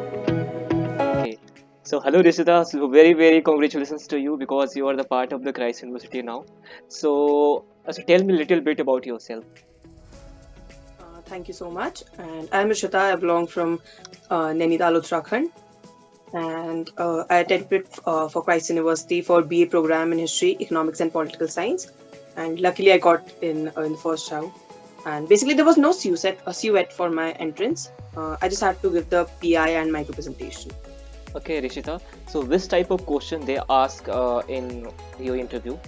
Okay. So hello Rishita. So very congratulations to you because you are the part of the Christ University now. So tell me a little bit about yourself. Thank you so much. And I'm Rishita. I belong from Nainital, Uttarakhand. And I attended for Christ University for BA program in History, Economics, and Political Science. And luckily, I got in the first round. And basically, there was no CUET for my entrance. I just had to give the PI and micro presentation. Okay, Rishita. So which type of question they ask in your interview?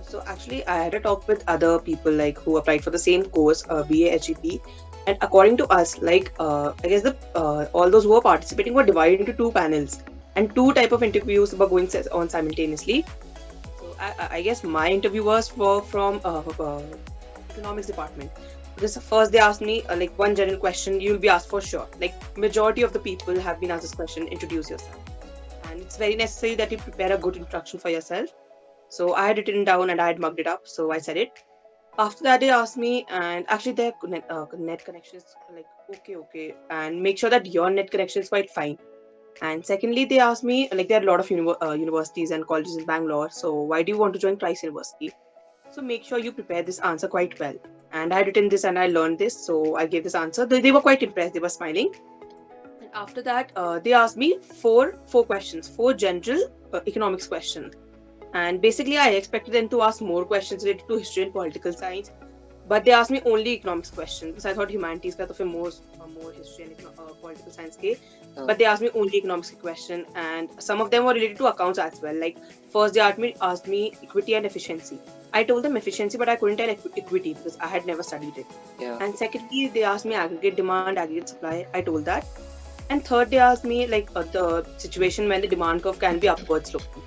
So actually, I had a talk with other people like who applied for the same course, BA HEP, and according to us, like I guess the all those who were participating were divided into two panels, and two type of interviews were going on simultaneously. So I guess my interview was from economics department. Because first they asked me like one general question you'll be asked for sure. Like majority of the people have been asked this question, introduce yourself, and it's very necessary that you prepare a good introduction for yourself. So I had written down and I had mugged it up. So I said it. After that, they asked me, and actually their net connection is like okay, and make sure that your net connection is quite fine. And secondly, they asked me like there are a lot of universities and colleges in Bangalore. So why do you want to join Christ University? So make sure you prepare this answer quite well. And I had written this and I learned this, so I gave this answer. They were quite impressed. They were smiling. And after that, they asked me four questions, four general economics questions. And basically, I expected them to ask more questions related to history and political science, but they asked me only economics questions because I thought humanities का तो फिर more history and political science के. Uh, But they asked me only economics question, and some of them were related to accounts as well. Like first they asked me equity and efficiency. I told them efficiency, but I couldn't tell equity because I had never studied it. yeah. And secondly, they asked me aggregate demand, aggregate supply. I told that. And third, they asked me like the situation when the demand curve can be upwards sloping.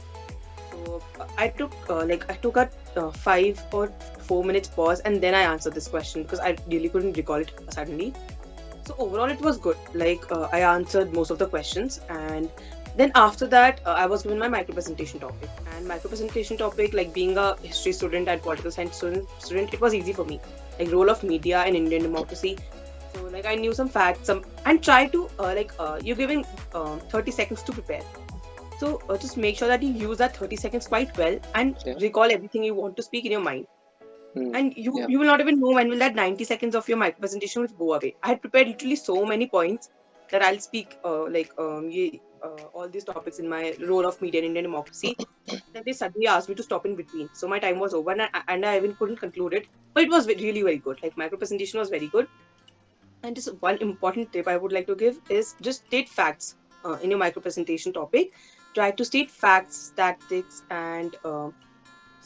So I took a 5 or 4 minutes pause and then I answered this question because I really couldn't recall it suddenly. So overall, it was good. Like I answered most of the questions, and then after that, I was given my micro presentation topic. And micro presentation topic, like being a history student and political science student, it was easy for me. Like role of media in Indian democracy. So like I knew some facts, some and try to you're given 30 seconds to prepare. So just make sure that you use that 30 seconds quite well and Yeah. recall everything you want to speak in your mind. Hmm. And you Yeah. you will not even know when will that 90 seconds of your micro presentation will go away. I had prepared literally so many points that I'll speak all these topics in my role of media in Indian democracy. Then they suddenly asked me to stop in between. So my time was over and I even couldn't conclude it. But it was really very good. Like micro presentation was very good. And just one important tip I would like to give is just state facts in your micro presentation topic. Try to state facts, tactics, and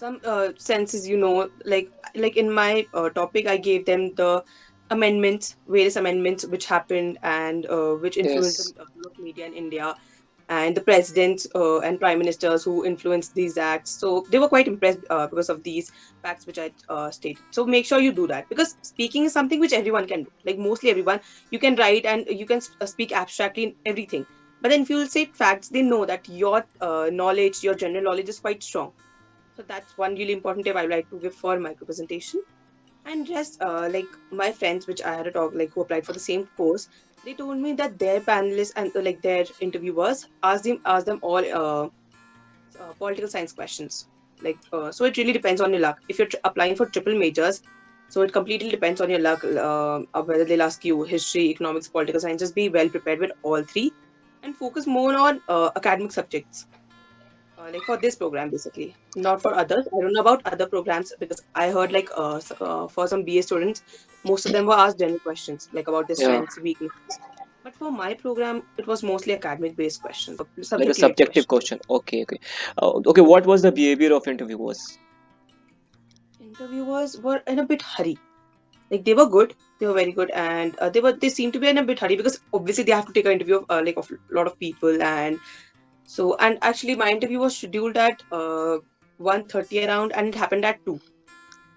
some senses. Like in my topic, I gave them the various amendments which happened and which influenced the Yes. role of media in India and the presidents and prime ministers who influenced these acts. So they were quite impressed because of these facts which I stated. So make sure you do that because speaking is something which everyone can do. Like mostly everyone, you can write and you can speak abstractly in everything. But then if you will say facts, they know that your knowledge, your general knowledge is quite strong. So that's one really important tip I would like to give for micro presentation. And just like my friends, which I had a talk like who applied for the same course, they told me that their panelists and like their interviewers asked them all political science questions. So it really depends on your luck. If you're applying for triple majors, so it completely depends on your luck of whether they'll ask you history, economics, political science. Just be well prepared with all three, and focus more on academic subjects like for this program basically, not for others. I don't know about other programs because I heard like for some BA students, most of them were asked general questions like about their Yeah. strengths, weaknesses. But for my program, it was mostly academic based questions, Like a subject related subjective questions. question. Okay. Okay. Okay. What was the behavior of interviewers? Interviewers were in a bit hurry. Like they were good, they were very good, and they seemed to be in a bit hurry because obviously they have to take an interview of like of a lot of people, and actually my interview was scheduled at 1:30 around, and it happened at 2.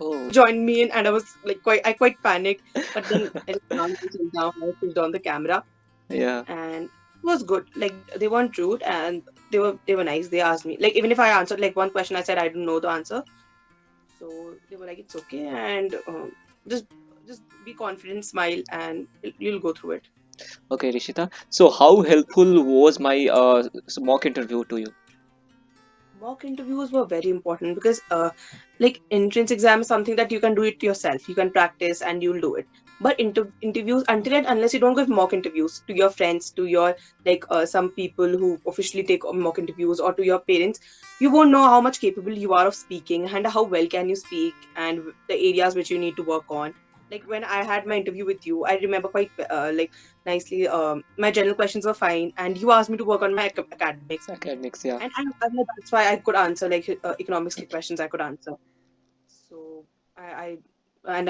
Oh. Joined me in, and I was like quite panicked. But then I just calmed myself down. I switched on the camera, Yeah. and it was good. Like they weren't rude, and they were nice. They asked me, like, even if I answered like one question, I said I don't know the answer. So they were like, it's okay, and just just be confident, smile, and you'll go through it. Okay, Rishita. So how helpful was my mock interview to you? Mock interviews were very important because like entrance exam is something that you can do it yourself, you can practice and you'll do it. But interviews, until and unless you don't give mock interviews to your friends, to your like some people who officially take mock interviews, or to your parents, you won't know how much capable you are of speaking and how well can you speak and the areas which you need to work on. Like when I had my interview with you, I remember quite like nicely, my general questions were fine and you asked me to work on my academics. Academics, yeah. And that's why I could answer like economics questions I could answer. So I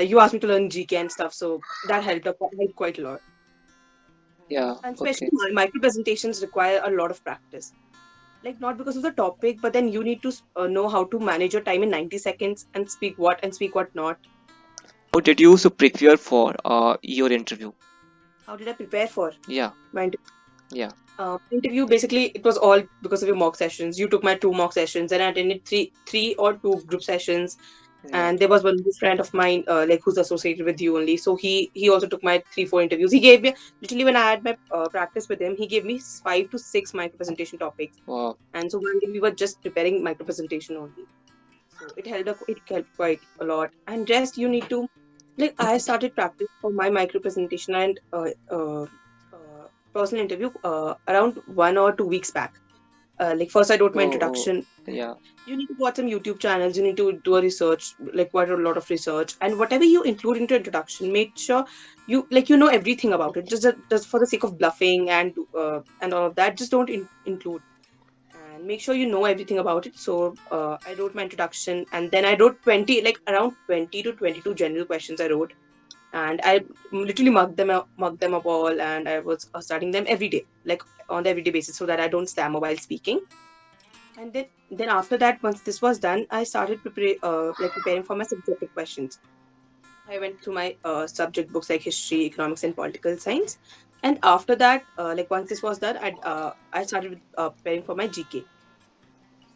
you asked me to learn GK and stuff, so that helped quite a lot. Yeah, And especially okay. micro presentations require a lot of practice. Like not because of the topic, but then you need to know how to manage your time in 90 seconds and speak what not. How did you so prepare for your interview? How did I prepare for Yeah, my yeah, interview? Basically, it was all because of your mock sessions. You took my two mock sessions, and I attended three or two group sessions. yeah. And there was one good friend of mine, like who's associated with you only. So he also took my 3 4 interviews. He gave me literally when I had my practice with him, he gave me 5 to 6 micro presentation topics. Wow. And so one day we were just preparing micro presentation only. So it helped quite a lot. And rest you need to, like I started practice for my micro presentation and personal interview around 1 or 2 weeks back. Like first I wrote my Oh, oh, introduction. yeah. You need to watch some YouTube channels. You need to do a research, like quite a lot of research. And whatever you include into introduction, make sure you know everything about it. Just for the sake of bluffing and all of that, just don't include. And make sure you know everything about it. So I wrote my introduction, and then I wrote 20, like around 20 to 22 general questions I wrote, and I literally mugged them up all, and I was studying them every day, like on the everyday basis, so that I don't stammer while speaking. And then after that, once this was done, I started preparing for my subjective questions. I went through my subject books like history, economics, and political science. And after that, like once this was done, I started with preparing for my GK.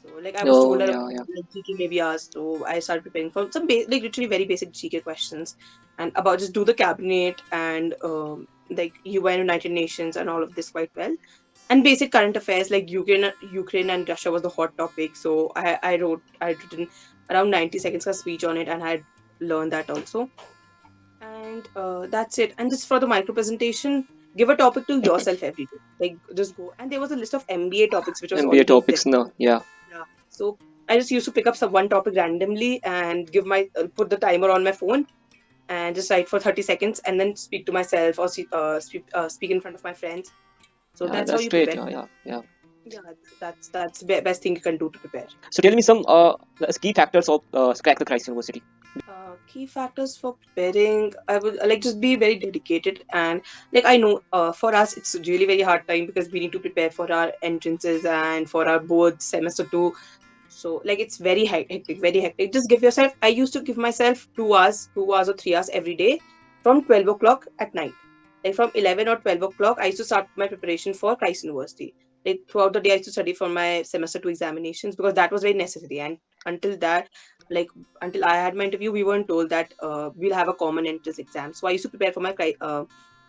So like I was Oh, told that yeah, yeah. like GK may be asked, so I started preparing for some like literally very basic GK questions, and about just do the cabinet and like UN, United Nations, and all of this quite well. And basic current affairs like Ukraine and Russia was the hot topic. So I'd written around 90 seconds of speech on it, and I had learned that also. And that's it. And just for the micro presentation, give a topic to yourself every day. Like just go. And there was a list of MBA topics which was MBA already there. topics, no, yeah. Yeah. So I just used to pick up some one topic randomly and give my put the timer on my phone and just write for 30 seconds and then speak to myself or speak in front of my friends. So Yeah, that's how that's you great. prepare. Yeah, yeah, yeah. Yeah, that's the best thing you can do to prepare. So tell me some key factors of crack the Christ University. Key factors for preparing, I would like just be very dedicated. And like I know for us it's really very hard time because we need to prepare for our entrances and for our board semester 2. So like it's very hectic, very hectic. Just give yourself. I used to give myself 2 hours, 2 hours or 3 hours every day from 12 o'clock at night. Like from 11 or 12 o'clock, I used to start my preparation for Christ University. Like throughout the day, I used to study for my semester 2 examinations because that was very necessary. And until that, like until I had my interview, we weren't told that we'll have a common entrance exam. So I used to prepare for my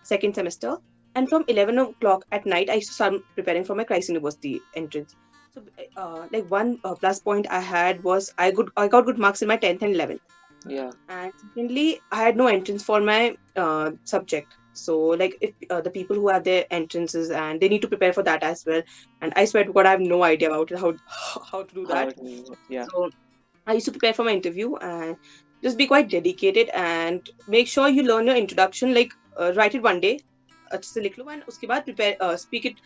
second semester. And from 11 o'clock at night, I used to start preparing for my Christ University entrance. So, like one plus point I had was I got good marks in my 10th and 11th. Yeah. And secondly, I had no entrance for my subject. So, like if the people who have their entrances and they need to prepare for that as well. And I swear to God, I have no idea about it, how how to do How? that. Yeah. So I used to prepare for my interview and just be quite dedicated and make sure you learn your introduction. Like write it one day, अच्छे से लिख लो and उसके बाद prepare speak it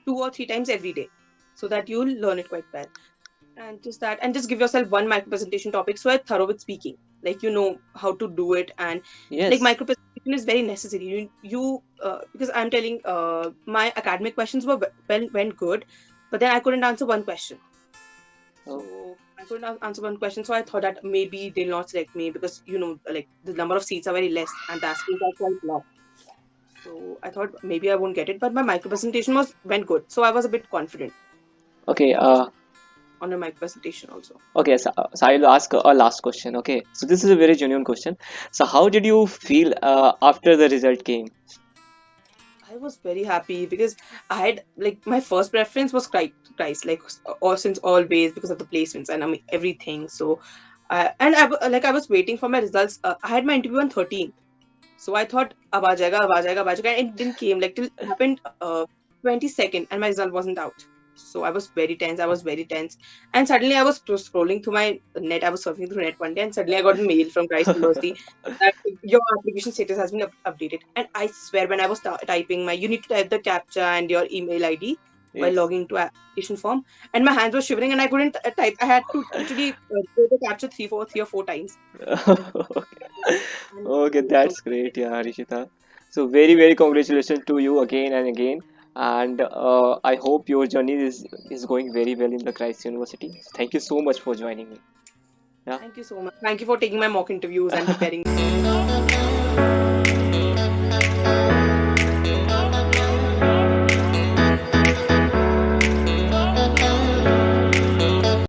2 or 3 times every day, so that you'll learn it quite well. And just that, and just give yourself one micro presentation topic so you're thorough with speaking. Like you know how to do it, and like Yes. micro presentation is very necessary. You because I'm telling my academic questions were went good, but then I couldn't answer one question. Oh, So I couldn't answer one question. So I thought that maybe they'll not select me because like the number of seats are very less and the aspirants are quite low. So I thought maybe I won't get it, but my micro presentation was went good. So I was a bit confident Okay. on a micro presentation also. Okay. So I'll ask a last question. Okay. So this is a very genuine question. So how did you feel after the result came? I was very happy because I had like my first preference was Christ, like or since always because of the placements and I mean everything. So, like I was waiting for my results. I had my interview on 13th. So I thought, ab aa jayega, ab aa jayega, ab aa jayega, and it didn't came like till it happened 22nd, and my result wasn't out. So I was very tense. I was very tense, and suddenly I was scrolling through my net. I was surfing through net one day, and suddenly I got a mail from Christ University that your application status has been updated. And I swear, when I was typing you need to type the captcha and your email ID while Yes. logging to application form, and my hands were shivering, and I couldn't type. I had to literally go the captcha three or four times. And Okay, so that's great, yeah, Rishita. So very, very congratulations to you again and again. And I hope your journey is going very well in the Christ University. So thank you so much for joining me. Yeah. thank you so much. Thank you for taking my mock interviews and preparing me.